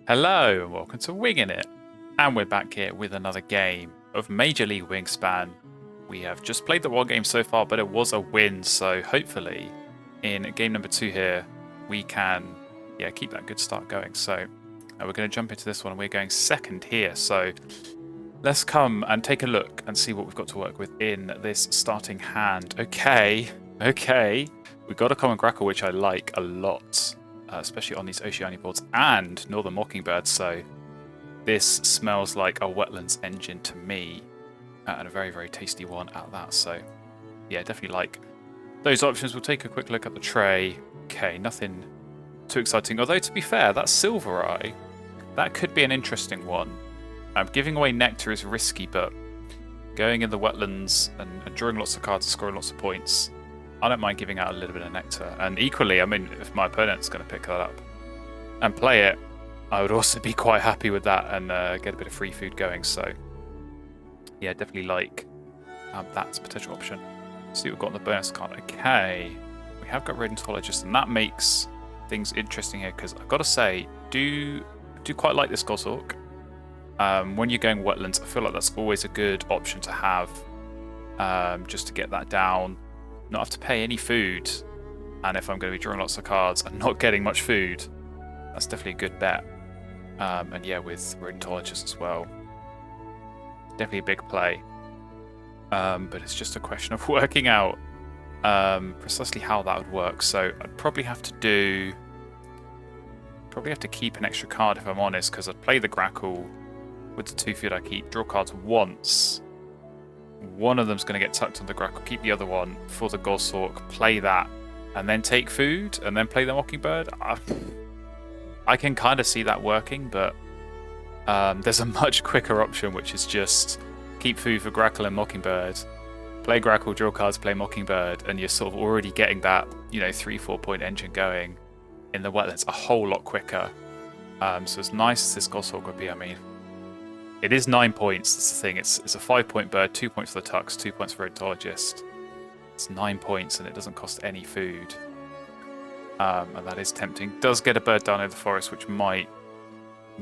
Hello and welcome to Wingin It, and we're back here with another game of Major League Wingspan. We have just played the one game so far, but it was a win, so hopefully in game number 2 here we can keep that good start going. So we're going to jump into this one, and we're going second here, so let's come and take a look and see what we've got to work with in this starting hand. Okay, we've got a common grackle, which I like a lot. Especially on these Oceania boards and Northern Mockingbird, so this smells like a wetlands engine to me, and a very, very tasty one at that. So yeah, definitely like those options. We'll take a quick look at the tray. Okay, nothing too exciting, although to be fair, that Silver Eye, that could be an interesting one. Giving away nectar is risky, but going in the wetlands and drawing lots of cards and scoring lots of points, I don't mind giving out a little bit of nectar. And equally, I mean, if my opponent's going to pick that up and play it, I would also be quite happy with that and get a bit of free food going. So yeah, definitely like that's a potential option. Let's see what we've got on the bonus card. Okay, we have got Rodentologist, and that makes things interesting here, because I've got to say, do quite like this Goshawk. When you're going wetlands, I feel like that's always a good option to have, just to get that down. Not have to pay any food, and if I'm going to be drawing lots of cards and not getting much food, that's definitely a good bet. And yeah, with Rodentologist as well, definitely a big play. But it's just a question of working out precisely how that would work. So I'd probably have to keep an extra card if I'm honest, because I'd play the Grackle with the 2 food I keep, draw cards once. One of them's going to get tucked on the Grackle, keep the other one for the Goshawk, play that, and then take food, and then play the Mockingbird. I can kind of see that working, but there's a much quicker option, which is just keep food for Grackle and Mockingbird, play Grackle, draw cards, play Mockingbird, and you're sort of already getting that 3-4 point engine going in the wetlands a whole lot quicker. So as nice as this Goshawk would be, I mean, it is 9 points. That's the thing. It's a 5-point bird, 2 points for the Tux, 2 points for Rodentologist. It's 9 points, and it doesn't cost any food. And that is tempting. Does get a bird down in the forest, which might,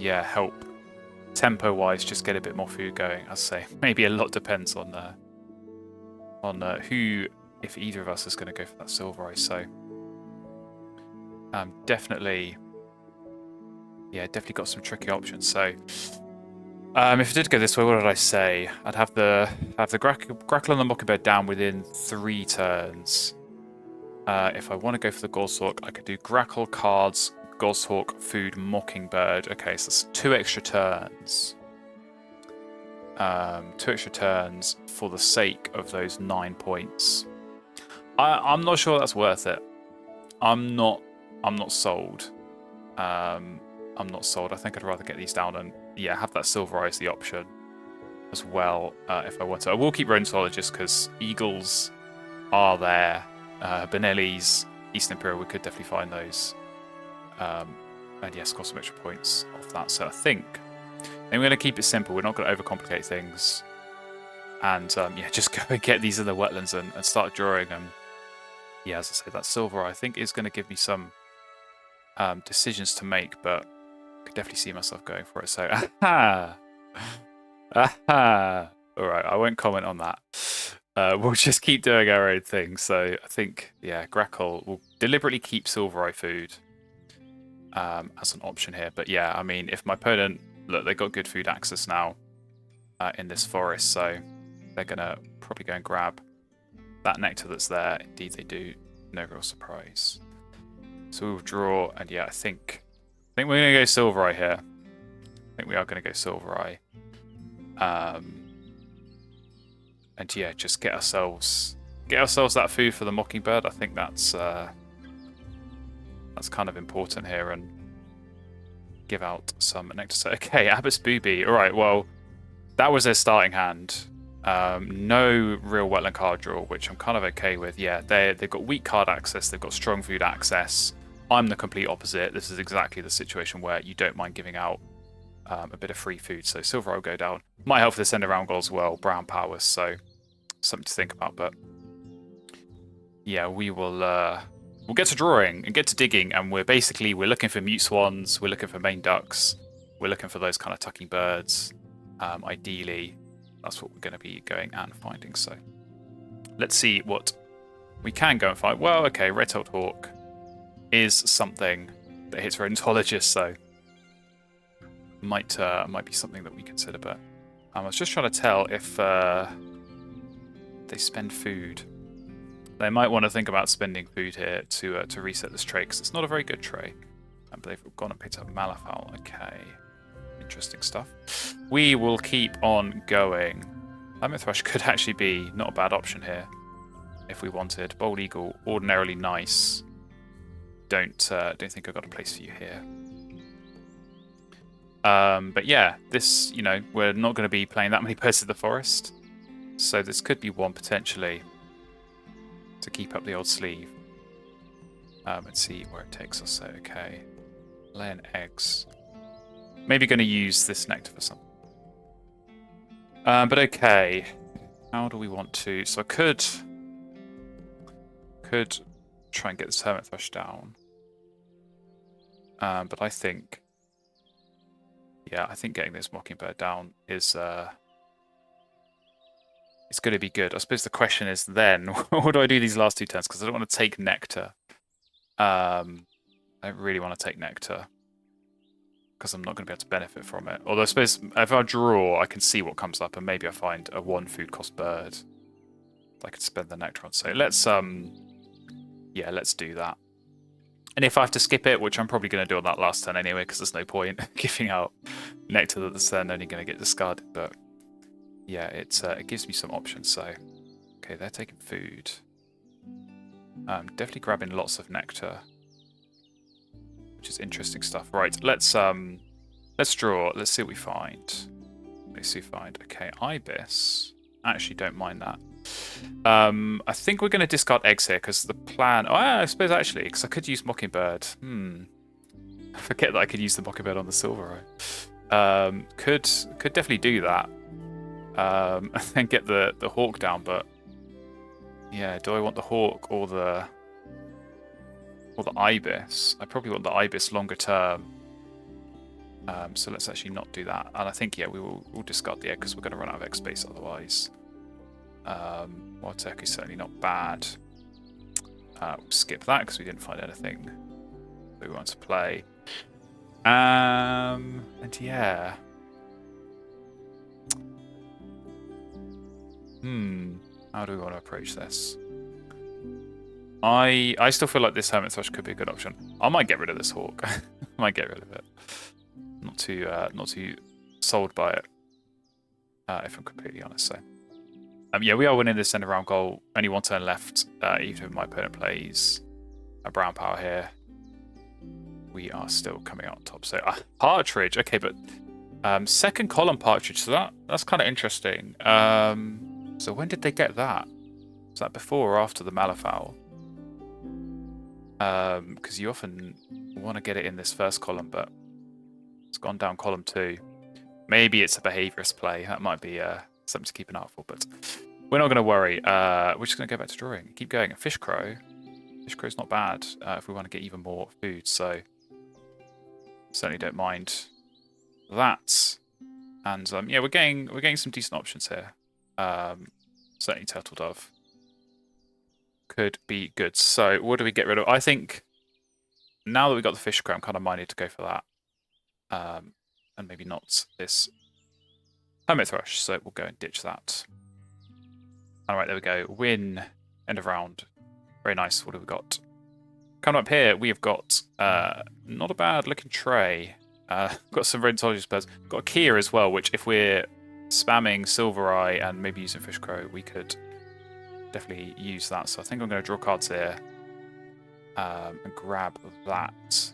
help tempo-wise. Just get a bit more food going. As I say, maybe a lot depends on who, if either of us is going to go for that Silver Eye. So definitely got some tricky options. So. If it did go this way, what did I say? I'd have the Grackle and the Mockingbird down within 3 turns. If I want to go for the Goshawk, I could do Grackle, cards, Goshawk, food, Mockingbird. Okay, so that's 2 extra turns. 2 extra turns for the sake of those 9 points. I'm not sure that's worth it. I'm not sold. I'm not sold. I think I'd rather get these down and have that Silver Eye as the option as well, if I want to. I will keep Rodentologist because Eagles are there. Benelli's, Eastern Imperial, we could definitely find those. And yes, score some extra points off that. So I think we're going to keep it simple. We're not going to overcomplicate things. And just go and get these in the wetlands and start drawing them. Yeah, as I say, that Silver Eye I think is going to give me some decisions to make, but could definitely see myself going for it. So, aha! Alright, I won't comment on that. We'll just keep doing our own thing. So, I think, Grackle will deliberately keep Silver Eye food as an option here. But yeah, I mean, if my opponent, look, they got good food access now in this forest, so they're going to probably go and grab that nectar that's there. Indeed, they do. No real surprise. So we'll draw, and I think we're going to go Silver Eye here. I think we are going to go Silver Eye. And just get ourselves that food for the Mockingbird. I think that's kind of important here, and give out some nectar. So, okay, Abiath's Booby. All right, well, that was their starting hand. No real wetland card draw, which I'm kind of okay with. Yeah, they've got weak card access. They've got strong food access. I'm the complete opposite. This is exactly the situation where you don't mind giving out a bit of free food. So Silver Eye will go down. Might help for the send around goal as well. Brown powers, so something to think about. But yeah, we'll get to drawing and get to digging, and we're looking for mute swans. We're looking for main ducks. we're looking for those kind of tucking birds. Ideally, that's what we're going to be going and finding. So let's see what we can go and find. Well, okay, red-tailed hawk is something that hits rodentologists, so might be something that we consider. But I was just trying to tell if they spend food. They might want to think about spending food here to reset this tray, because it's not a very good tray. But they've gone and picked up Malafal. Okay, interesting stuff. We will keep on going. Hermit thrush could actually be not a bad option here if we wanted. Bold eagle, ordinarily nice. Don't think I've got a place for you here. But yeah, this, you know, we're not going to be playing that many birds in the forest, so this could be one potentially to keep up the old sleeve. And see where it takes us. So, okay, laying eggs. Maybe going to use this nectar for something. But okay, how do we want to? So I could try and get this hermit thrush down. But I think, yeah, I think getting this mockingbird down is it's going to be good. I suppose the question is then, what do I do these last 2 turns? Because I don't want to take nectar. I don't really want to take nectar, because I'm not going to be able to benefit from it. Although I suppose if I draw, I can see what comes up, and maybe I find a 1 food cost bird I could spend the nectar on. So let's yeah, let's do that. And if I have to skip it, which I'm probably going to do on that last turn anyway, because there's no point giving out nectar that's then only going to get discarded. But yeah, it gives me some options. So okay, they're taking food. Definitely grabbing lots of nectar, which is interesting stuff. Right, let's draw. Let's see what we find. Let's see what we find. Okay, ibis. I actually don't mind that. I think we're going to discard eggs here, because the plan... Oh, I suppose actually, because I could use mockingbird. I forget that I could use the mockingbird on the silver. Could definitely do that. And then get the hawk down, but... Yeah, do I want the hawk or the ibis? I probably want the ibis longer term. So let's actually not do that. And I think, yeah, we'll discard the egg, because we're going to run out of egg space otherwise. Wild turkey is certainly not bad. We'll skip that because we didn't find anything that we want to play. And yeah. How do we want to approach this? I still feel like this hermit thrush could be a good option. I might get rid of this hawk. I might get rid of it. Not too sold by it, if I'm completely honest. So, yeah, we are winning this end of round goal. Only 1 turn left. Even if my opponent plays a brown power here, we are still coming out on top. So, partridge. Okay, but second column partridge. So that's kind of interesting. So when did they get that? Was that before or after the Malafal? Because you often want to get it in this first column, but it's gone down column 2. Maybe it's a behaviourist play. That might be something to keep an eye out for, but we're not going to worry. We're just going to go back to drawing. Keep going. Fish crow. Fish crow's not bad if we want to get even more food, so certainly don't mind that. And yeah, we're getting some decent options here. Certainly turtle dove could be good. So what do we get rid of? I think now that we've got the fish crow, I'm kind of minded to go for that. And maybe not this hermit thrush, so we'll go and ditch that. Alright, there we go. Win. End of round. Very nice. What have we got? Coming up here, we have got not a bad looking tray. Got some rodentologist birds. Got a Kia as well, which if we're spamming Silver Eye and maybe using Fish Crow, we could definitely use that. So I think I'm going to draw cards here and grab that.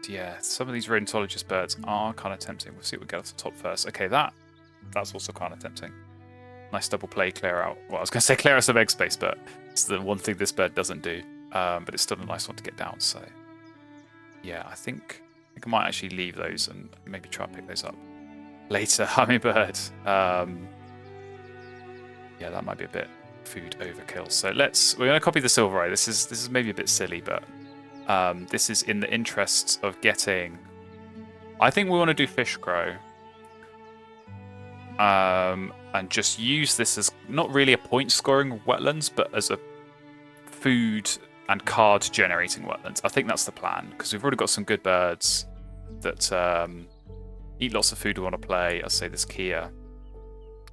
Yeah, some of these rodentologist birds are kind of tempting. We'll see what we get off the top first. Okay, that's also kind of tempting. Nice double play, clear out. Well, I was going to say clear out some egg space, but it's the one thing this bird doesn't do. But it's still a nice one to get down. So yeah, I think I might actually leave those and maybe try and pick those up later. Hummingbird. Yeah, that might be a bit food overkill. So we're going to copy the Silver Eye. This is maybe a bit silly, but this is in the interests of getting I think we want to do fish crow. And just use this as not really a point scoring wetlands, but as a food and card generating wetlands. I think that's the plan, because we've already got some good birds that eat lots of food we want to play. I'll say this Kia.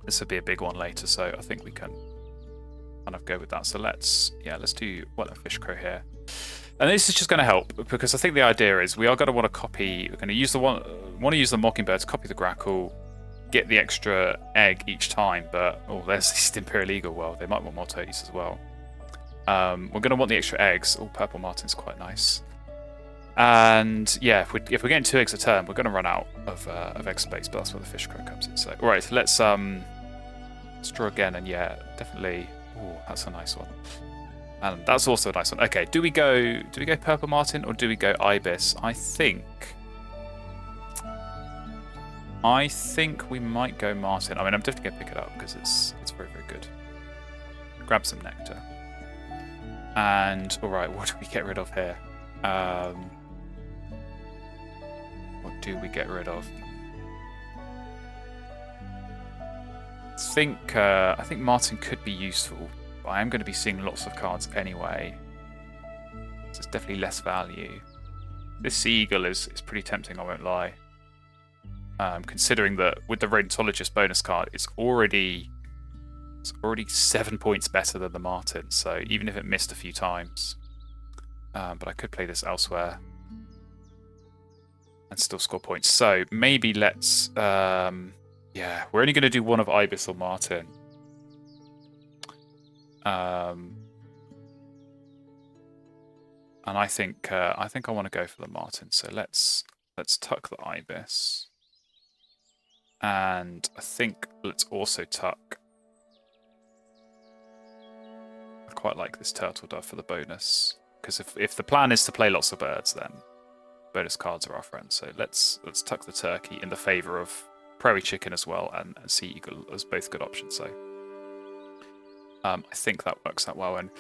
This will be a big one later, so I think we can kind of go with that. So let's do wetland fish crow here. And this is just going to help, because I think the idea is we are going to want to copy, we're going to use the mockingbird to copy the grackle, get the extra egg each time, but there's this Imperial Eagle. Well, they might want more toadies as well. We're going to want the extra eggs. Purple Martin's quite nice. And yeah, if we're getting 2 eggs a turn, we're going to run out of egg space, but that's where the fish crow comes in. So, all right, let's draw again, and yeah, definitely. That's a nice one. And that's also a nice one. Okay, do we go Purple Martin or do we go Ibis? I think we might go Martin. I mean, I'm definitely going to pick it up because it's very, very good. Grab some nectar. And, alright, what do we get rid of here? What do we get rid of? I think Martin could be useful, but I am going to be seeing lots of cards anyway. So it's definitely less value. This Sea Eagle is pretty tempting, I won't lie. Considering that with the Rodentologist bonus card, it's already 7 points better than the Martin, so even if it missed a few times. But I could play this elsewhere and still score points. So maybe let's... yeah, we're only going to do one of Ibis or Martin. And I think I want to go for the Martin. So let's tuck the Ibis. And I think let's also tuck... I quite like this Turtle Dove for the bonus. Because if the plan is to play lots of birds, then bonus cards are our friends. So let's tuck the turkey in the favour of Prairie Chicken as well, and Sea Eagle as both good options. So I think that works out well. And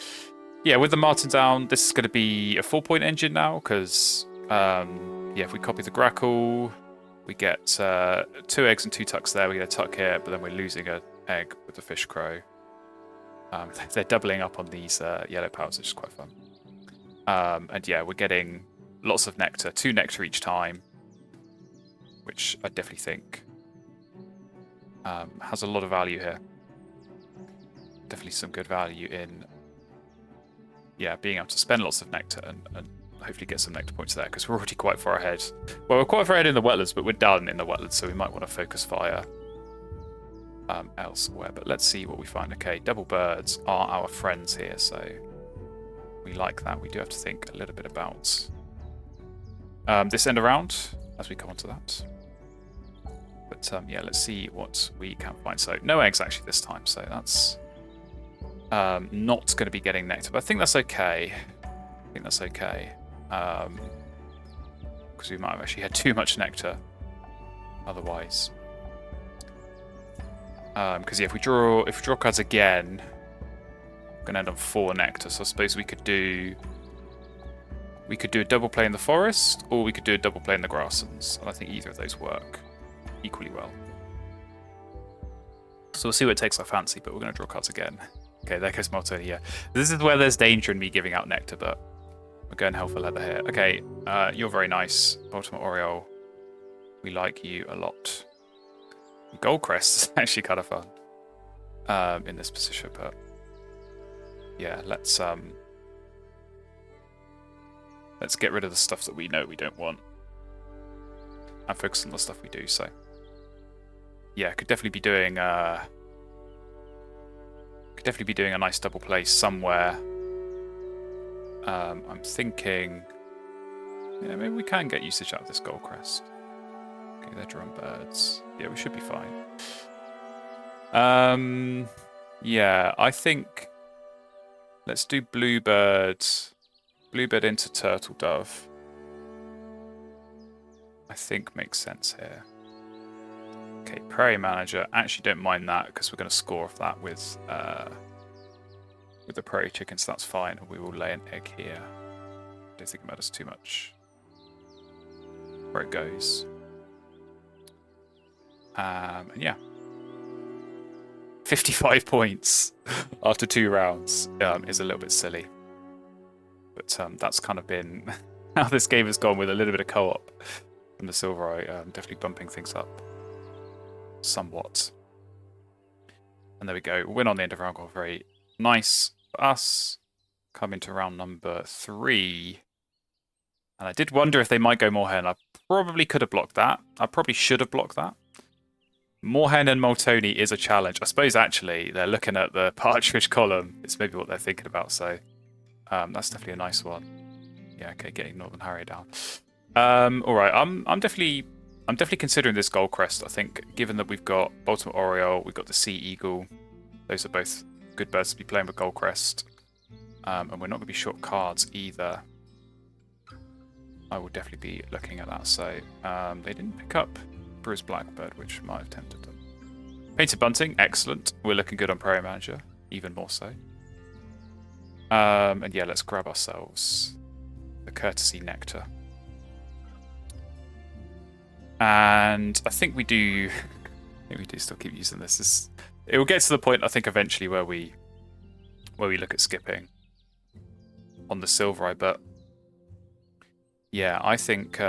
yeah, with the Martin down, this is going to be a 4-point engine now, because yeah, if we copy the grackle, we get 2 eggs and 2 tucks there. We get a tuck here, but then we're losing an egg with the fish crow. They're doubling up on these yellow powers, which is quite fun. And yeah, we're getting lots of nectar, 2 nectar each time, which I definitely think has a lot of value here. Definitely some good value in, yeah, being able to spend lots of nectar and hopefully get some nectar points there, because we're already quite far ahead. Well, we're quite far ahead in the wetlands, but we're done in the wetlands, so we might want to focus fire elsewhere. But let's see what we find. Okay, double birds are our friends here, so we like that. We do have to think a little bit about this end around as we come on to that. But yeah, let's see what we can find. So no eggs actually this time, so that's not going to be getting nectar, but I think that's okay. I think that's okay. Because we might have actually had too much nectar otherwise. Because yeah, if we draw cards again, we're gonna end on 4 nectar. So I suppose we could do a double play in the forest, or we could do a double play in the grasslands, and I think either of those work equally well. So we'll see what it takes our fancy, but we're gonna draw cards again. Okay, there goes Maltoni. Yeah, this is where there's danger in me giving out nectar, but we're going hell for leather here. Okay, you're very nice, Baltimore Oriole. We like you a lot. Goldcrest is actually kind of fun in this position, but yeah, let's get rid of the stuff that we know we don't want and focus on the stuff we do. So yeah, could definitely be doing a nice double play somewhere. I'm thinking, yeah, maybe we can get usage out of this Goldcrest. Okay, they're drum birds. Yeah, we should be fine. Yeah, I think let's do Bluebird into Turtle Dove. I think makes sense here. Okay, Prairie Manager. Actually, don't mind that because we're going to score off that with the Prairie Chicken, so that's fine. We will lay an egg here. Don't think it matters too much where it goes. And yeah. 55 points after 2 rounds is a little bit silly. But that's kind of been how this game has gone with a little bit of co-op from the Silver Eye, definitely bumping things up somewhat. And there we go. Win on the end of round goal. Very nice for us. Come into round number 3. And I did wonder if they might go Moorhen. I probably could have blocked that. I probably should have blocked that. Moorhen and Moltoni is a challenge. I suppose actually they're looking at the partridge column. It's maybe what they're thinking about. So that's definitely a nice one. Yeah, okay, getting Northern Harrier down. All right, I'm definitely considering this Goldcrest. I think given that we've got Baltimore Oriole, we've got the Sea Eagle. Those are both good birds to be playing with Goldcrest. And we're not going to be short cards either. I will definitely be looking at that. So they didn't pick up Bruce Blackbird, which might have tempted them. Painted Bunting, excellent. We're looking good on Prairie Manager, even more so. And yeah, let's grab ourselves the Courtesy Nectar. And I think we do. I think we do still keep using this. It will get to the point, I think, eventually where we look at skipping on the Silver Eye. But yeah, I think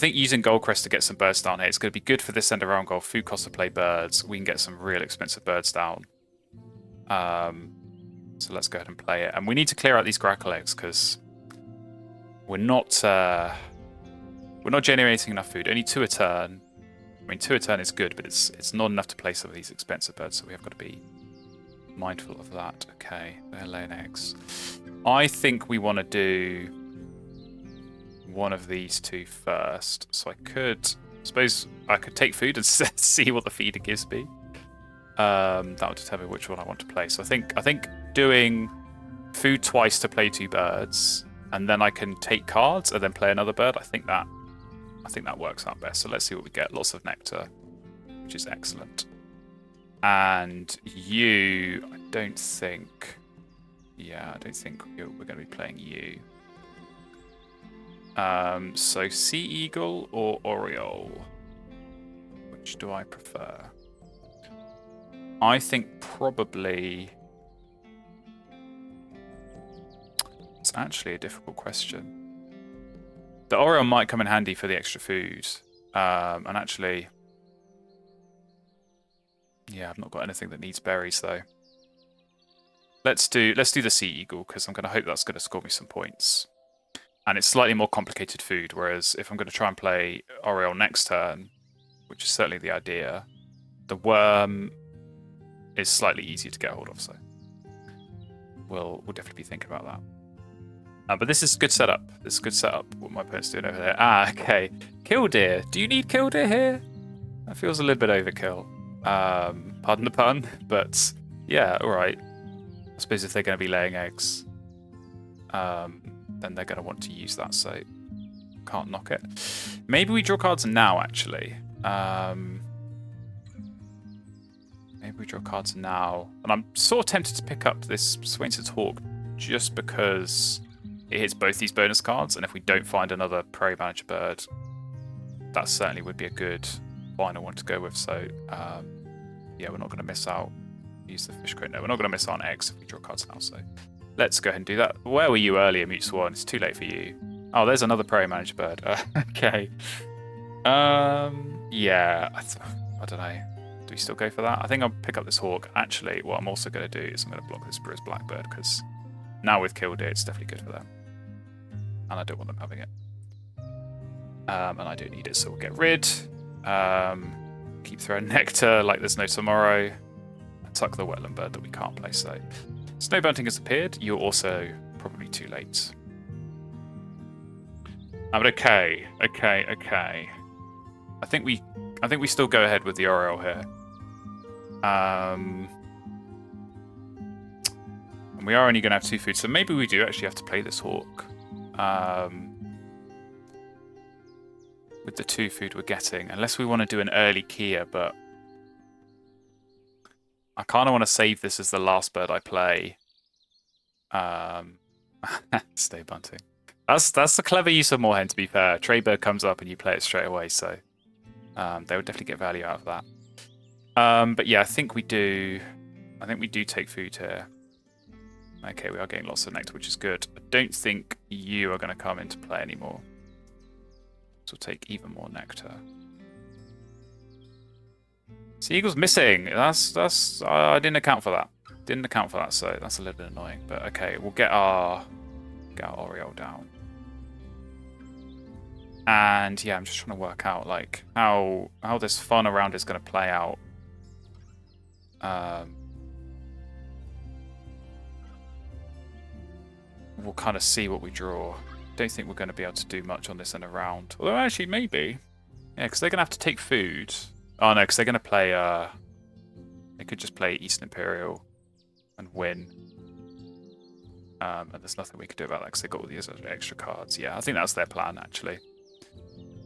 using Goldcrest to get some birds down here, it's going to be good for this end of round goal. Food cost to play birds. We can get some real expensive birds down. So let's go ahead and play it. And we need to clear out these grackle eggs because we're not generating enough food. Only 2 a turn. I mean, 2 a turn is good, but it's not enough to play some of these expensive birds. So we have got to be mindful of that. Okay, they're laying eggs. I think we want to do one of these 2 first. So suppose I could take food and see what the feeder gives me. That will determine which one I want to play. So I think doing food twice to play 2 birds, and then I can take cards and then play another bird. I think that works out best. So let's see what we get. Lots of nectar, which is excellent. And you, I don't think we're going to be playing you. So Sea Eagle or Oriole? Which do I prefer? I think probably... It's actually a difficult question. The Oriole might come in handy for the extra food. And actually... Yeah, I've not got anything that needs berries, though. Let's do the Sea Eagle, because I'm going to hope that's going to score me some points. And it's slightly more complicated food, whereas if I'm going to try and play Oriole next turn, which is certainly the idea, the worm is slightly easier to get hold of, so we'll definitely be thinking about that. But this is a good setup. This is a good setup, what my opponent's doing over there. Ah, okay. Killdeer. Do you need Killdeer here? That feels a little bit overkill. Pardon the pun, but yeah, alright. I suppose if they're going to be laying eggs, then they're going to want to use that, so can't knock it. Maybe we draw cards now, actually. Maybe we draw cards now. And I'm sort of tempted to pick up this Swainson's Hawk just because it hits both these bonus cards, and if we don't find another Prairie Manager bird, that certainly would be a good final one to go with. So, yeah, we're not going to miss out. Use the fish crate. No, we're not going to miss out on eggs if we draw cards now, so let's go ahead and do that. Where were you earlier, Mute Swan? It's too late for you. Oh, there's another Prairie Manager bird. Okay. Yeah, I don't know. Do we still go for that? I think I'll pick up this Hawk. Actually, what I'm also going to do is I'm going to block this Bruce Blackbird, because now with Killdeer, it's definitely good for them. And I don't want them having it. And I don't need it, so we'll get rid. Keep throwing Nectar like there's no tomorrow. Tuck the Wetland bird that we can't play, so... Snow Bunting has appeared. You're also probably too late. But okay. I think we still go ahead with the Oriole here. And we are only going to have 2 food, so maybe we do actually have to play this Hawk. With the 2 food we're getting, unless we want to do an early Kia, but I kind of want to save this as the last bird I play. Snow Bunting. That's a clever use of Moorhen, to be fair. Trade bird comes up and you play it straight away, so They would definitely get value out of that. But yeah, I think we do take food here. Okay, we are getting lots of nectar, which is good. I don't think you are going to come into play anymore. So we'll take even more nectar. Sea eagle's missing. That's I didn't account for that. Didn't account for that, so that's a little bit annoying. But okay, we'll get our Oriole down. And yeah, I'm just trying to work out like how this fun around is going to play out. We'll kind of see what we draw. Don't think we're going to be able to do much on this end around. Although actually maybe. Yeah, because they're going to have to take food. Oh no, because they're going to play they could just play Eastern Imperial and win. And there's nothing we could do about that because they've got all these extra cards. Yeah, I think that's their plan actually.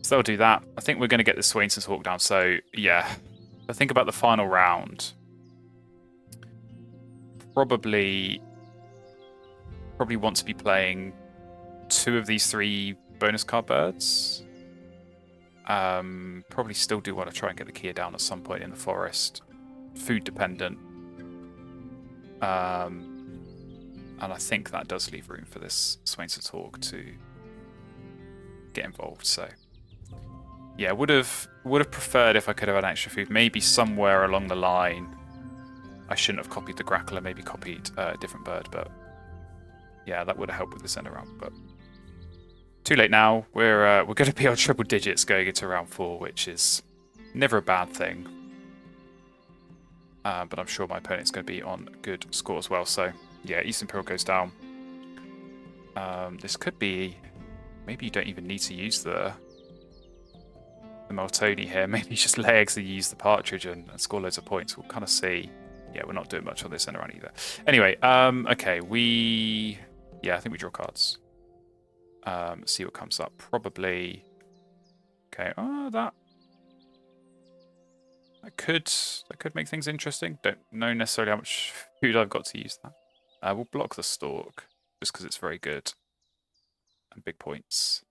So they'll do that. I think we're going to get the Swainson's Hawk down. So yeah, I think about the final round. Probably want to be playing 2 of these 3 bonus card birds. Probably still do want to try and get the Kia down at some point in the forest. Food dependent. And I think that does leave room for this Swainson's Hawk to get involved. So yeah, would have preferred if I could have had extra food. Maybe somewhere along the line, I shouldn't have copied the Grackler. Maybe copied a different bird, but yeah, that would have helped with this end around. But too late now. We're going to be on triple digits going into round 4, which is never a bad thing. But I'm sure my opponent's going to be on a good score as well. So yeah, Eastern Imperial goes down. This could be. Maybe you don't even need to use the Meltoni here. Maybe you just lay eggs and use the partridge and score loads of points. We'll kind of see. Yeah, we're not doing much on this end around either. Anyway, okay, yeah, I think we draw cards. See what comes up. Probably. Okay. Oh, that could make things interesting. Don't know necessarily how much food I've got to use that. We'll block the Stork just because it's very good and big points.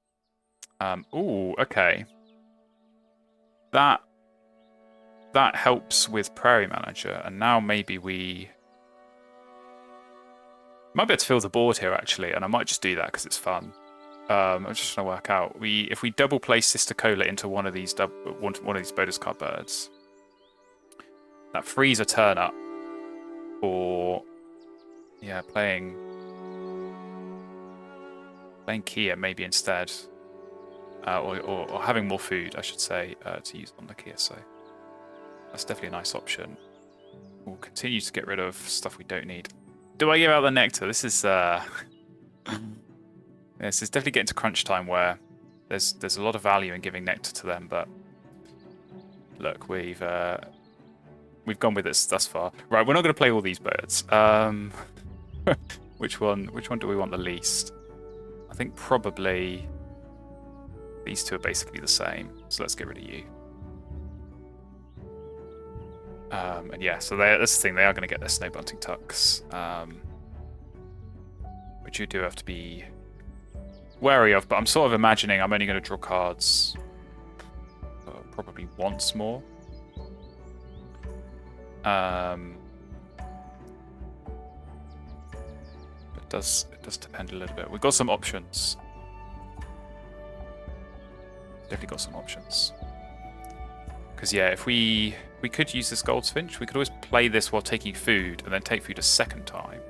Ooh, okay. That helps with Prairie Manager, and now maybe we might be able to fill the board here actually, and I might just do that because it's fun. I'm just trying to work out. If we double play Sister Cola into one of these bonus card birds, that frees a turn up for playing Kia maybe instead, or having more food, I should say, to use on the Kia. So that's definitely a nice option. We'll continue to get rid of stuff we don't need. Do I give out the nectar? This is this is definitely getting to crunch time where there's a lot of value in giving nectar to them, but look, we've gone with this thus far. Right, we're not going to play all these birds. Which one do we want the least? I think probably these 2 are basically the same, so let's get rid of you. And yeah, so that's the thing, they are going to get their Snow Bunting Tucks, which you do have to be wary of, but I'm sort of imagining I'm only going to draw cards probably once more. It does depend a little bit. We've got some options. Definitely got some options. Because yeah, if we could use this Goldfinch, we could always play this while taking food and then take food a second time.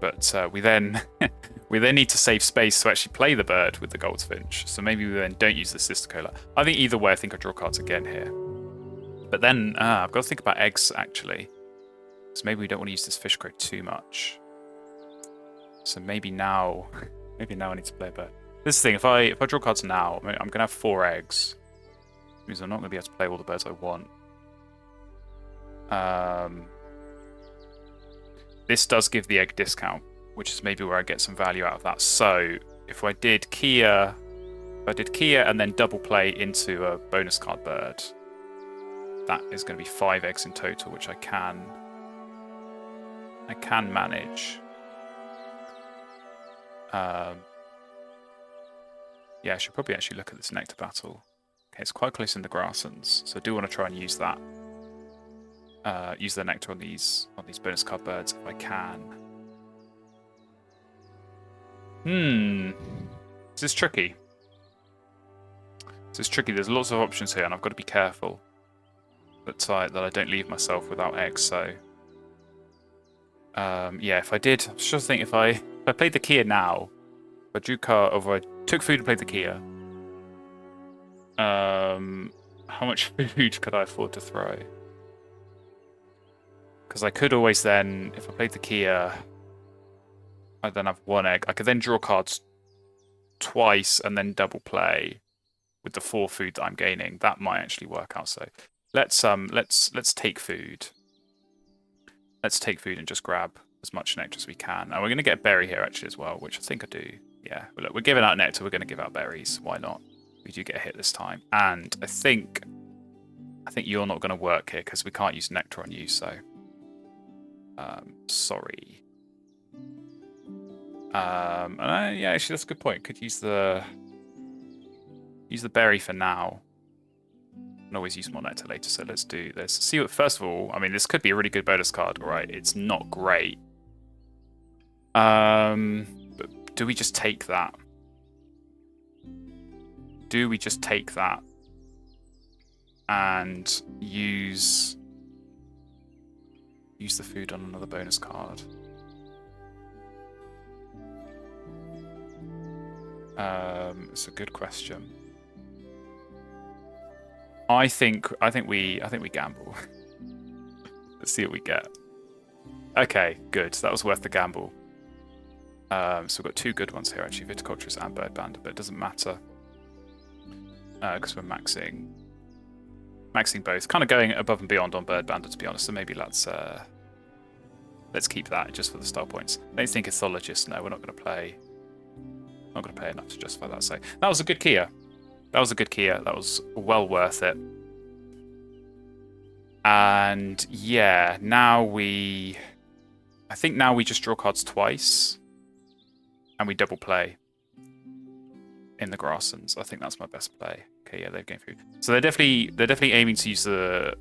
But we then need to save space to actually play the bird with the Goldfinch. So maybe we then don't use the Sister Cola. I think either way, I think I draw cards again here. But then I've got to think about eggs actually. So maybe we don't want to use this fish crow too much. So maybe now I need to play a bird. This is the thing, if I draw cards now, I'm going to have 4 eggs. Which means I'm not going to be able to play all the birds I want. This does give the egg discount, which is maybe where I get some value out of that. So if I did Kia and then double play into a bonus card bird, that is going to be 5 eggs in total, which I can manage. Yeah, I should probably actually look at this nectar battle. Okay, it's quite close in the grasslands, so I do want to try and use that. Use the nectar on these bonus card birds if I can. This is tricky. This is tricky. There's lots of options here, and I've got to be careful that I don't leave myself without eggs. So, yeah, if I did, I was just thinking if I played the Kia now, if I drew card, or if I took food and played the Kia, how much food could I afford to throw? Because I could always then, if I played the Kia, I then have 1 egg. I could then draw cards twice and then double play with the 4 food that I'm gaining. That might actually work out. So let's take food. Let's take food and just grab as much nectar as we can. And we're going to get a berry here actually as well, which I think I do. Yeah, but look, we're giving out nectar. We're going to give out berries. Why not? We do get a hit this time, and I think you're not going to work here because we can't use nectar on you. So, sorry. Yeah, actually, that's a good point. Could use the berry for now. Can always use more nectar later. So let's do this. See what. First of all, I mean, this could be a really good bonus card, right? It's not great. But do we just take that? Do we just take that and use the food on another bonus card? It's a good question. I think we gamble. Let's see what we get. Okay, good. That was worth the gamble. So we've got 2 good ones here actually, Viticulturist and Bird Bandit, but it doesn't matter because we're maxing both. Kind of going above and beyond on Bird Bandit, to be honest. So maybe let's keep that just for the style points. I don't think Ethologist. No, we're not going to play. Not going to pay enough to justify that. So that was a good Kia. That was a good Kia. That was well worth it. And yeah, I think now we just draw cards twice, and we double play in the grasslands. I think that's my best play. Okay, yeah, they've game through. So they're definitely aiming to use the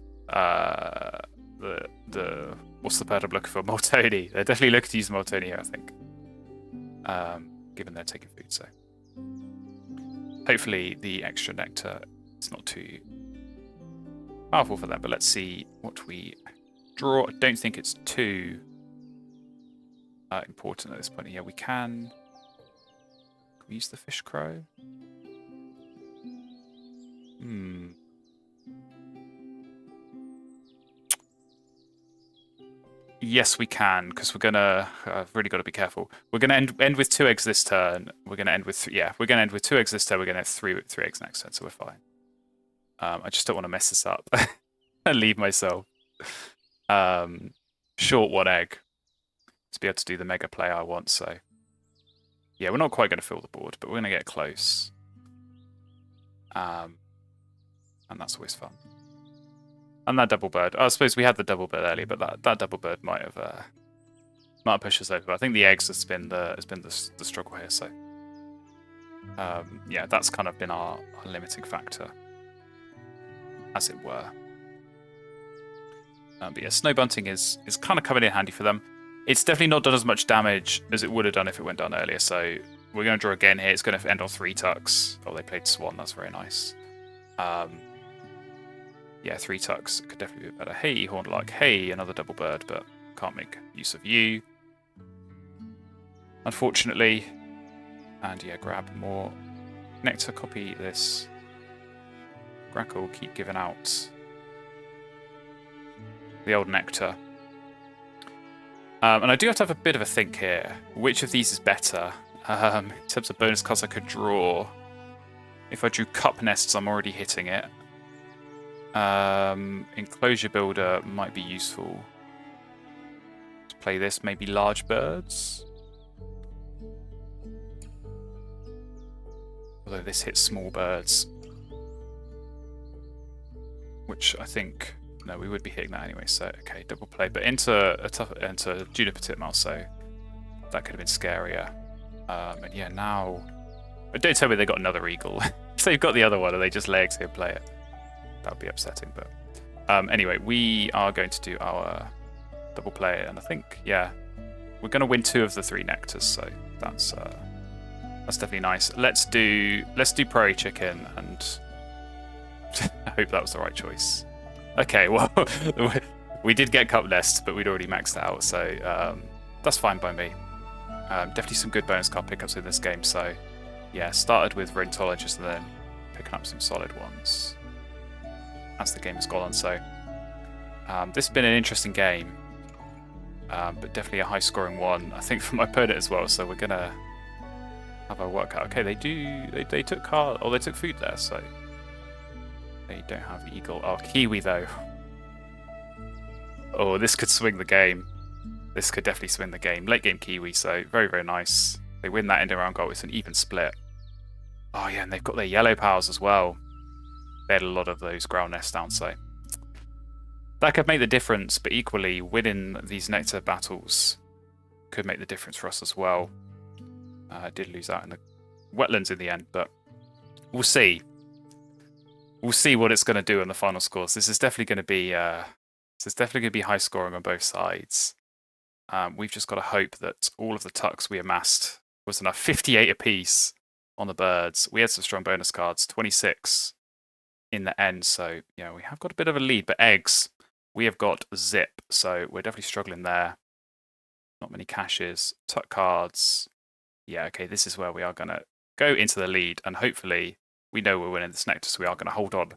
what's the bird I'm looking for? Moltoni. They're definitely looking to use the Moltoni here, I think. Given they're taking food, so hopefully the extra nectar is not too powerful for them. But let's see what we draw. I don't think it's too important at this point. Yeah, we can use the fish crow. Yes, we can, because we're gonna. I've really got to be careful. We're gonna end with 2 eggs this turn. We're gonna end with we're gonna end with 2 eggs this turn. We're gonna have three eggs next turn, so we're fine. I just don't want to mess this up and leave myself short 1 egg to be able to do the mega play I want. So yeah, we're not quite going to fill the board, but we're going to get close. And that's always fun. And that double bird. I suppose we had the double bird earlier, but that double bird might have pushed us over. But I think the eggs has been the struggle here. So yeah, that's kind of been our limiting factor, as it were. But yeah, snow bunting is kind of coming in handy for them. It's definitely not done as much damage as it would have done if it went down earlier. So we're going to draw again here. It's going to end on 3 tucks. Oh, they played Swan. That's very nice. Yeah, 3 tucks could definitely be better. Hey, Hornlark. Hey, another double bird, but can't make use of you, unfortunately. And yeah, grab more nectar. Copy this. Grackle, keep giving out the old nectar. And I do have to have a bit of a think here. Which of these is better? In terms of bonus cards I could draw. If I drew Cup Nests, I'm already hitting it. Enclosure Builder might be useful. To play this, maybe Large Birds. Although this hits Small Birds. Which I think... No, we would be hitting that anyway, so okay, double play. But into Juniper Titmouse, so that could have been scarier. And yeah, now... But don't tell me they got another eagle. If they've got the other one and they just lay eggs here and play it. That would be upsetting, but... anyway, we are going to do our double play, and I think, yeah, we're going to win 2 of the 3 nectars, so that's definitely nice. Let's do prairie chicken, and I hope that was the right choice. Okay, well, we did get cup nest, but we'd already maxed out, so that's fine by me. Definitely some good bonus card pickups in this game, so yeah, started with Rheumatologist and then picking up some solid ones as the game has gone on. So this has been an interesting game, but definitely a high-scoring one, I think, for my opponent as well. So we're gonna have a workout. Okay, they took card, or they took food there, so they don't have eagle. Oh, kiwi though. Oh, this could swing the game. This could definitely swing the game. Late game kiwi, so very, very nice. They win that end around goal. It's an even split. Oh yeah, and they've got their yellow powers as well. They had a lot of those ground nests down, so that could make the difference, but equally winning these nectar battles could make the difference for us as well. I did lose out in the wetlands in the end, but we'll see. We'll see what it's going to do in the final scores. This is definitely going to be high scoring on both sides. We've just got to hope that all of the tucks we amassed was enough. 58 apiece on the birds. We had some strong bonus cards, 26 in the end, so yeah, we have got a bit of a lead. But eggs, we have got zip, so we're definitely struggling there. Not many caches. Tuck cards. Yeah, okay, this is where we are going to go into the lead, and hopefully we know we're winning this nectar, so we are going to hold on.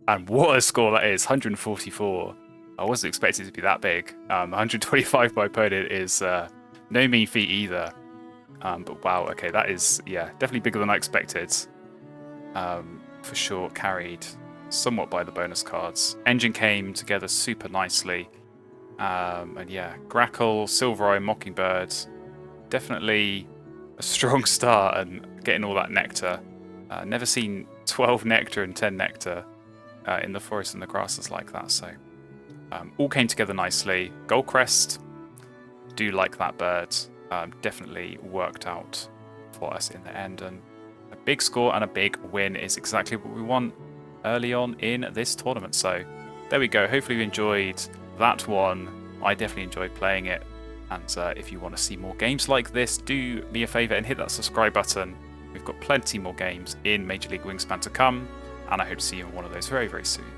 And what a score that is, 144. I wasn't expecting it to be that big. 125 by opponent is no mean feat either. But wow, okay, that is, yeah, definitely bigger than I expected. For sure, carried somewhat by the bonus cards. Engine came together super nicely. And yeah, Grackle, Silver Eye, Mockingbird. Definitely a strong start and getting all that nectar. Never seen 12 nectar and 10 nectar in the forest and the grasses like that, so... all came together nicely. Goldcrest, do like that bird. Definitely worked out for us in the end. And a big score and a big win is exactly what we want early on in this tournament. So there we go. Hopefully you enjoyed that one. I definitely enjoyed playing it. And if you want to see more games like this, do me a favour and hit that subscribe button. We've got plenty more games in Major League Wingspan to come. And I hope to see you in one of those very, very soon.